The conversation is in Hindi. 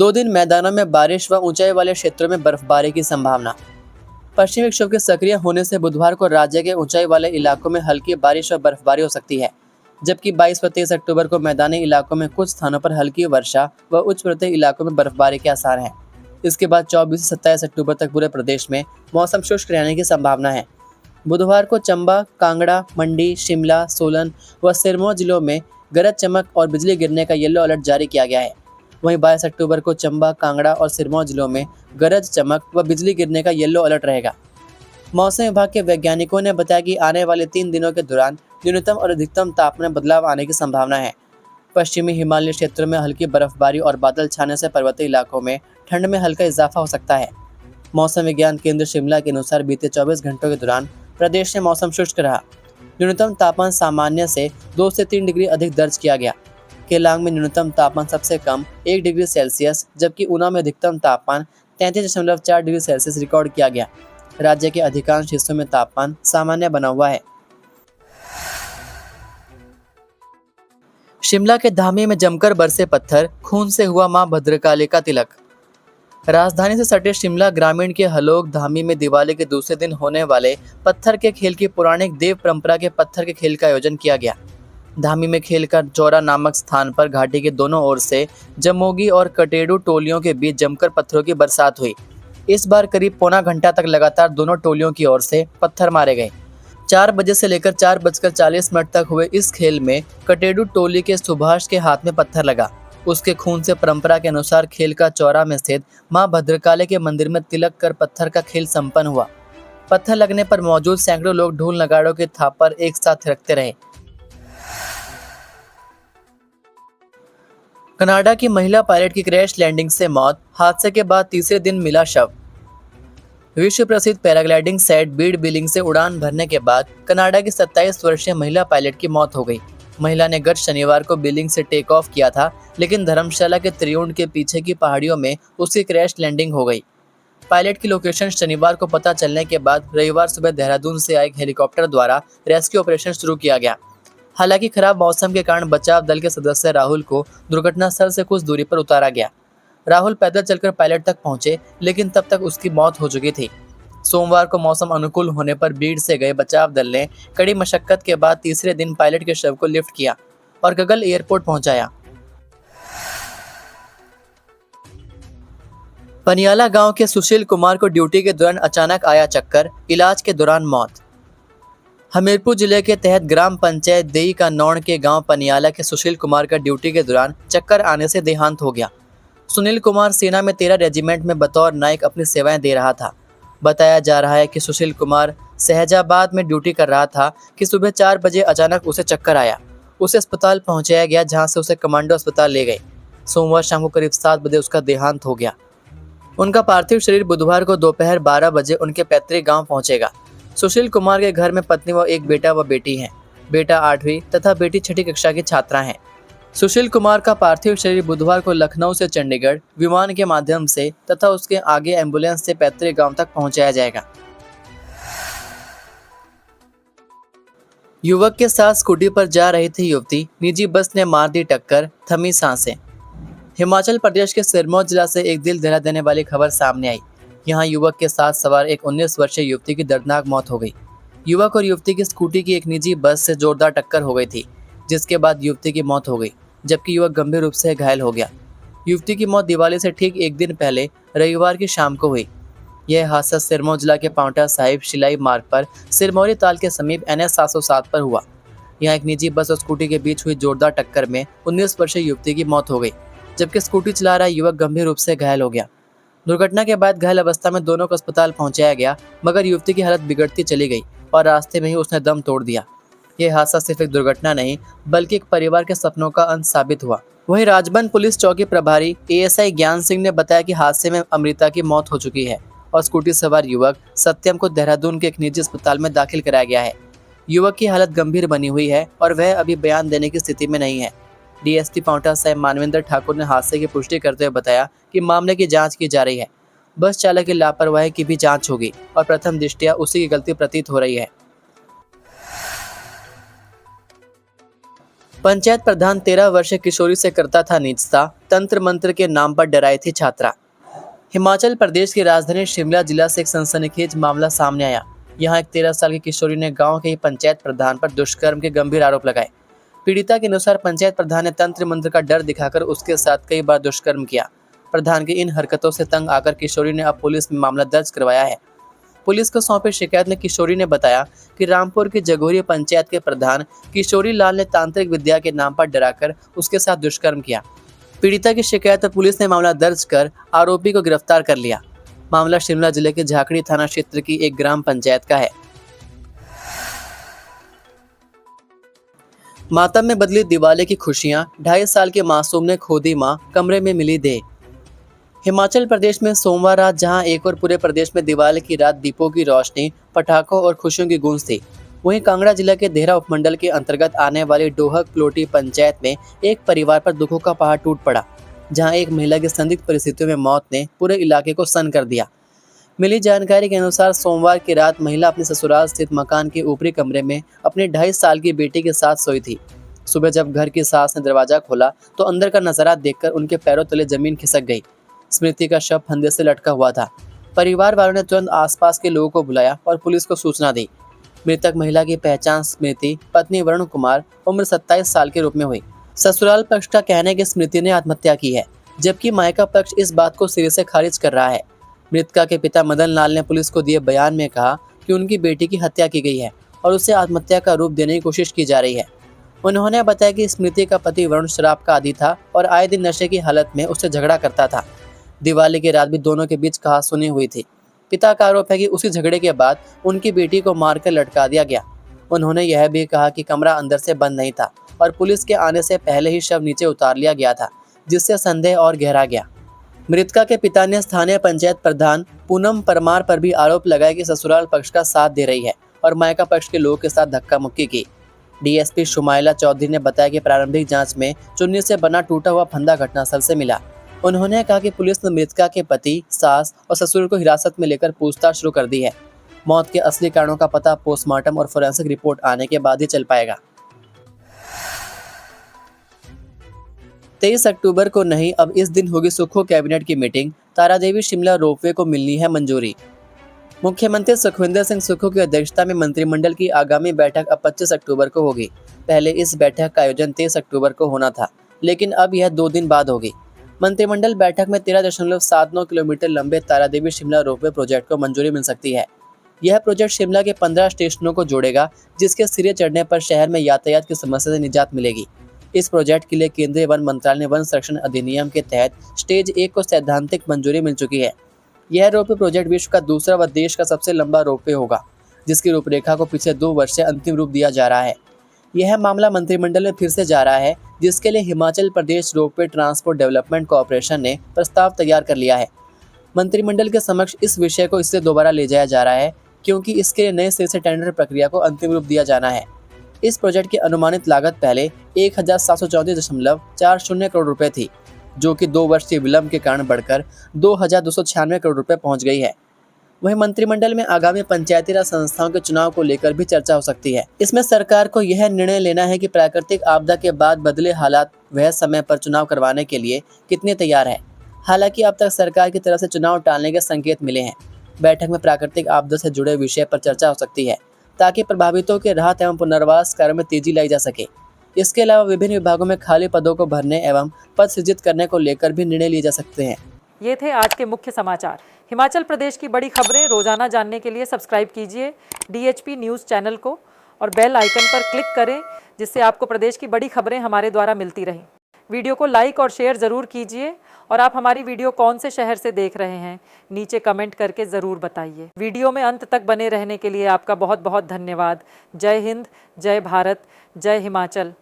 2 दिन मैदानों में बारिश व ऊंचाई वाले क्षेत्रों में बर्फबारी की संभावना। पश्चिमी विक्षोभ के सक्रिय होने से बुधवार को राज्य के ऊंचाई वाले इलाकों में हल्की बारिश और बर्फबारी हो सकती है, जबकि 22 व 23 अक्टूबर को मैदानी इलाकों में कुछ स्थानों पर हल्की वर्षा व उच्च पर्वतीय इलाकों में बर्फबारी के आसार हैं। इसके बाद 24 से 27 अक्टूबर तक पूरे प्रदेश में मौसम शुष्क रहने की संभावना है। बुधवार को चंबा, कांगड़ा, मंडी, शिमला, सोलन व सिरमौर जिलों में गरज चमक और बिजली गिरने का येलो अलर्ट जारी किया गया है। वहीं 22 अक्टूबर को चंबा, कांगड़ा और सिरमौर जिलों में गरज चमक व बिजली गिरने का येलो अलर्ट रहेगा। मौसम विभाग के वैज्ञानिकों ने बताया कि आने वाले 3 दिनों के दौरान न्यूनतम और अधिकतम तापमान में बदलाव आने की संभावना है। पश्चिमी हिमालयी क्षेत्रों में हल्की बर्फबारी और बादल छाने से पर्वतीय इलाकों में ठंड में हल्का इजाफा हो सकता है। मौसम विज्ञान केंद्र शिमला के अनुसार बीते 24 घंटों के दौरान प्रदेश में मौसम शुष्क रहा। न्यूनतम तापमान सामान्य से 2 से 3 डिग्री अधिक दर्ज किया गया। केलांग में न्यूनतम तापमान सबसे कम 1 डिग्री सेल्सियस, जबकि ऊना में अधिकतम तापमान 33.4 डिग्री सेल्सियस रिकॉर्ड किया गया। राज्य के अधिकांश हिस्सों में तापमान सामान्य बना हुआ है। शिमला के धामी में जमकर बरसे पत्थर, खून से हुआ मां भद्रकाली का तिलक। राजधानी से सटे शिमला ग्रामीण के हलोग धामी में दिवाली के दूसरे दिन होने वाले पत्थर के खेल की पौराणिक देव परंपरा के पत्थर के खेल का आयोजन किया गया। धामी में खेल का चौरा नामक स्थान पर घाटी के दोनों ओर से जमोगी और कटेडू टोलियों के बीच जमकर पत्थरों की बरसात हुई। इस बार करीब पौना घंटा तक लगातार दोनों टोलियों की ओर से पत्थर मारे गए। 4 बजे से लेकर 4:40 तक हुए इस खेल में कटेडू टोली के सुभाष के हाथ में पत्थर लगा। उसके खून से परंपरा के अनुसार खेल का चौरा में स्थित मां भद्रकाली के मंदिर में तिलक कर पत्थर का खेल संपन्न हुआ। पत्थर लगने पर मौजूद सैकड़ों लोग ढोल नगाड़ों के थाप पर एक साथ थिरकते रहे। कनाडा की महिला पायलट की क्रैश लैंडिंग से मौत, हादसे के बाद तीसरे दिन मिला शव। विश्व प्रसिद्ध पैराग्लाइडिंग साइट बीड बिलिंग से उड़ान भरने के बाद कनाडा की 27 वर्षीय महिला पायलट की मौत हो गई। महिला ने गत शनिवार को बिलिंग से टेक ऑफ किया था, लेकिन धर्मशाला के त्रिउंड के पीछे की पहाड़ियों में उसकी क्रैश लैंडिंग हो गई। पायलट की लोकेशन शनिवार को पता चलने के बाद रविवार सुबह देहरादून से आए हेलीकॉप्टर द्वारा रेस्क्यू ऑपरेशन शुरू किया गया। हालांकि खराब मौसम के कारण बचाव दल के सदस्य राहुल को दुर्घटनास्थल से कुछ दूरी पर उतारा गया। राहुल पैदल चलकर पायलट तक पहुंचे, लेकिन तब तक उसकी मौत हो चुकी थी। सोमवार को मौसम अनुकूल होने पर बीड से गए बचाव दल ने कड़ी मशक्कत के बाद तीसरे दिन पायलट के शव को लिफ्ट किया और गगल एयरपोर्ट पहुंचाया। पनियाला गांव के सुशील कुमार को ड्यूटी के दौरान अचानक आया चक्कर, इलाज के दौरान मौत। हमीरपुर जिले के तहत ग्राम पंचायत देई का नौड़ के गांव पनियाला के सुशील कुमार का ड्यूटी के दौरान चक्कर आने से देहांत हो गया। सुनील कुमार सेना में 13 रेजिमेंट में बतौर नायक अपनी सेवाएं दे रहा था। बताया जा रहा है कि सुशील कुमार सहजाबाद में ड्यूटी कर रहा था कि सुबह 4 बजे अचानक उसे चक्कर आया। उसे अस्पताल पहुंचाया गया, जहां से उसे कमांडो अस्पताल ले गए। सोमवार शाम को करीब 7 बजे उसका देहांत हो गया। उनका पार्थिव शरीर बुधवार को दोपहर 12 बजे उनके पैतृक गाँव पहुंचेगा। सुशील कुमार के घर में पत्नी व एक बेटा व बेटी हैं। बेटा 8वीं तथा बेटी 6ठी कक्षा की छात्रा हैं। सुशील कुमार का पार्थिव शरीर बुधवार को लखनऊ से चंडीगढ़ विमान के माध्यम से तथा उसके आगे एम्बुलेंस से पैतृक गांव तक पहुंचाया जाएगा। युवक के साथ स्कूटी पर जा रही थी युवती, निजी बस ने मार दी टक्कर, थमी सांसें। हिमाचल प्रदेश के सिरमौर जिला से एक दिल दहला देने वाली खबर सामने आई। यहाँ युवक के साथ सवार एक 19 वर्षीय युवती की दर्दनाक मौत हो गई। युवक और युवती की स्कूटी की एक निजी बस से जोरदार टक्कर हो गई थी, जिसके बाद युवती की मौत हो गई, जबकि युवक गंभीर रूप से घायल हो गया। युवती की मौत दिवाली से ठीक एक दिन पहले रविवार की शाम को हुई। यह हादसा सिरमौर जिला के पांवटा साहिब शिलाई मार्ग पर सिरमौरी ताल के समीप NH 707 पर हुआ। यहाँ एक निजी बस और स्कूटी के बीच हुई जोरदार टक्कर में 19 वर्षीय युवती की मौत हो गई, जबकि स्कूटी चला रहा युवक गंभीर रूप से घायल हो गया। दुर्घटना के बाद घायल अवस्था में दोनों को अस्पताल पहुंचाया गया, मगर युवती की हालत बिगड़ती चली गई और रास्ते में ही उसने दम तोड़ दिया। यह हादसा सिर्फ एक दुर्घटना नहीं, बल्कि एक परिवार के सपनों का अंत साबित हुआ। वहीं राजबंद पुलिस चौकी प्रभारी ASI ज्ञान सिंह ने बताया कि हादसे में अमृता की मौत हो चुकी है और स्कूटी सवार युवक सत्यम को देहरादून के एक निजी अस्पताल में दाखिल कराया गया है। युवक की हालत गंभीर बनी हुई है और वह अभी बयान देने की स्थिति में नहीं है। DSP पांवटा साहिब मानवेंद्र ठाकुर ने हादसे की पुष्टि करते हुए बताया कि मामले की जांच की जा रही है। बस चालक की लापरवाही की भी जांच होगी और प्रथम दृष्टया उसी की गलती प्रतीत हो रही है। पंचायत प्रधान 13 वर्षीय किशोरी से करता था नीचता, तंत्र मंत्र के नाम पर डराई थी छात्रा। हिमाचल प्रदेश की राजधानी शिमला जिला से एक सनसनीखेज मामला सामने आया। यहाँ एक 13 साल की किशोरी ने गांव के ही पंचायत प्रधान पर दुष्कर्म के गंभीर आरोप लगाए। पीड़िता के अनुसार पंचायत प्रधान ने तंत्र मंत्र का डर दिखाकर उसके साथ कई बार दुष्कर्म किया। प्रधान की इन हरकतों से तंग आकर किशोरी ने अब पुलिस में मामला दर्ज करवाया है। पुलिस को सौंपी शिकायत में किशोरी ने बताया कि रामपुर की जगोरी पंचायत के प्रधान किशोरी लाल ने तांत्रिक विद्या के नाम पर डराकर उसके साथ दुष्कर्म किया। पीड़िता की शिकायत पर पुलिस ने मामला दर्ज कर आरोपी को गिरफ्तार कर लिया। मामला शिमला जिले के झाकड़ी थाना क्षेत्र की एक ग्राम पंचायत का है। मातम में बदली दिवाली की खुशियां, 2.5 साल के मासूम ने खो दी मां, कमरे में मिली देह। हिमाचल प्रदेश में सोमवार रात जहां एक और पूरे प्रदेश में दिवाली की रात दीपों की रोशनी, पटाखों और खुशियों की गूंज थी, वहीं कांगड़ा जिला के देहरा उपमंडल के अंतर्गत आने वाली डोहक प्लोटी पंचायत में एक परिवार पर दुखों का पहाड़ टूट पड़ा, जहां एक महिला की संदिग्ध परिस्थितियों में मौत ने पूरे इलाके को सन्न कर दिया। मिली जानकारी के अनुसार सोमवार की रात महिला अपने ससुराल स्थित मकान के ऊपरी कमरे में अपने 2.5 साल की बेटी के साथ सोई थी। सुबह जब घर की सास ने दरवाजा खोला तो अंदर का नजारा देखकर उनके पैरों तले जमीन खिसक गई। स्मृति का शव फंदे से लटका हुआ था। परिवार वालों ने तुरंत आसपास के लोगों को बुलाया और पुलिस को सूचना दी। मृतक महिला की पहचान स्मृति पत्नी वरुण कुमार उम्र 27 साल के रूप में हुई। ससुराल पक्ष का कहना है कि स्मृति ने आत्महत्या की है, जबकि मायका पक्ष इस बात को सिरे से खारिज कर रहा है। मृतका के पिता मदन लाल ने पुलिस को दिए बयान में कहा कि उनकी बेटी की हत्या की गई है और उसे आत्महत्या का रूप देने की कोशिश की जा रही है। उन्होंने बताया कि स्मृति का पति वरुण शराब का आदी था और आए दिन नशे की हालत में उससे झगड़ा करता था। दिवाली की रात भी दोनों के बीच कहासुनी हुई थी। पिता का आरोप है कि उसी झगड़े के बाद उनकी बेटी को मारकर लटका दिया गया। उन्होंने यह भी कहा कि कमरा अंदर से बंद नहीं था और पुलिस के आने से पहले ही शव नीचे उतार लिया गया था, जिससे संदेह और गहरा गया। मृतका के पिता ने स्थानीय पंचायत प्रधान पूनम परमार पर भी आरोप लगाया कि ससुराल पक्ष का साथ दे रही है और मायका पक्ष के लोगों के साथ धक्का मुक्की की। डीएसपी शुमाइला चौधरी ने बताया कि प्रारंभिक जांच में चुन्नी से बना टूटा हुआ फंदा घटनास्थल से मिला। उन्होंने कहा कि पुलिस ने मृतका के पति, सास और ससुर को हिरासत में लेकर पूछताछ शुरू कर दी है। मौत के असली कारणों का पता पोस्टमार्टम और फोरेंसिक रिपोर्ट आने के बाद ही चल पाएगा। 23 अक्टूबर को नहीं, अब इस दिन होगी सुक्खू कैबिनेट की मीटिंग। तारादेवी शिमला रोपवे को मिलनी है मंजूरी। मुख्यमंत्री सुखविंदर सिंह सुक्खू की अध्यक्षता में मंत्रिमंडल की आगामी बैठक अब 25 अक्टूबर को होगी। पहले इस बैठक का आयोजन 23 अक्टूबर को होना था, लेकिन अब यह 2 दिन बाद होगी। मंत्रिमंडल बैठक में 13.79 किलोमीटर लंबे तारादेवी शिमला रोपवे प्रोजेक्ट को मंजूरी मिल सकती है। यह प्रोजेक्ट शिमला के 15 स्टेशनों को जोड़ेगा, जिसके सिरे चढ़ने पर शहर में यातायात की समस्या से निजात मिलेगी। इस प्रोजेक्ट के लिए केंद्रीय वन मंत्रालय ने वन संरक्षण अधिनियम के तहत स्टेज 1 को सैद्धांतिक मंजूरी मिल चुकी है। यह रोपवे प्रोजेक्ट विश्व का दूसरा व देश का सबसे लंबा रोपवे होगा, जिसकी रूपरेखा को पिछले 2 वर्ष से अंतिम रूप दिया जा रहा है। यह मामला मंत्रिमंडल में फिर से जा रहा है, जिसके लिए Himachal Pradesh ropeway transport development corporation ने प्रस्ताव तैयार कर लिया है। मंत्रिमंडल के समक्ष इस विषय को इसलिए दोबारा ले जाया जा रहा है क्योंकि इसके नए सिरे से टेंडर प्रक्रिया को अंतिम रूप दिया जाना है। इस प्रोजेक्ट की अनुमानित लागत पहले 1734.40 करोड़ रुपए थी, जो कि 2 वर्ष के विलंब के कारण बढ़कर 2296 करोड़ रुपए पहुंच गई है। वहीं मंत्रिमंडल में आगामी पंचायती राज संस्थाओं के चुनाव को लेकर भी चर्चा हो सकती है। इसमें सरकार को यह निर्णय लेना है कि प्राकृतिक आपदा के बाद बदले हालात वह समय पर चुनाव करवाने के लिए कितने तैयार है। हालांकि अब तक सरकार की तरफ से चुनाव टालने के संकेत मिले हैं। बैठक में प्राकृतिक आपदा से जुड़े विषय पर चर्चा हो सकती है, ताकि प्रभावितों के राहत एवं पुनर्वास कार्य में तेजी लाई जा सके। इसके अलावा विभिन्न विभागों में खाली पदों को भरने एवं पद सृजित करने को लेकर भी निर्णय लिए जा सकते हैं। ये थे आज के मुख्य समाचार। हिमाचल प्रदेश की बड़ी खबरें रोजाना जानने के लिए सब्सक्राइब कीजिए DHP न्यूज़ चैनल को और बेल आइकन पर क्लिक करें, जिससे आपको प्रदेश की बड़ी खबरें हमारे द्वारा मिलती रहें। वीडियो को लाइक और शेयर ज़रूर कीजिए और आप हमारी वीडियो कौन से शहर से देख रहे हैं नीचे कमेंट करके ज़रूर बताइए। वीडियो में अंत तक बने रहने के लिए आपका बहुत बहुत धन्यवाद। जय हिंद, जय भारत, जय हिमाचल।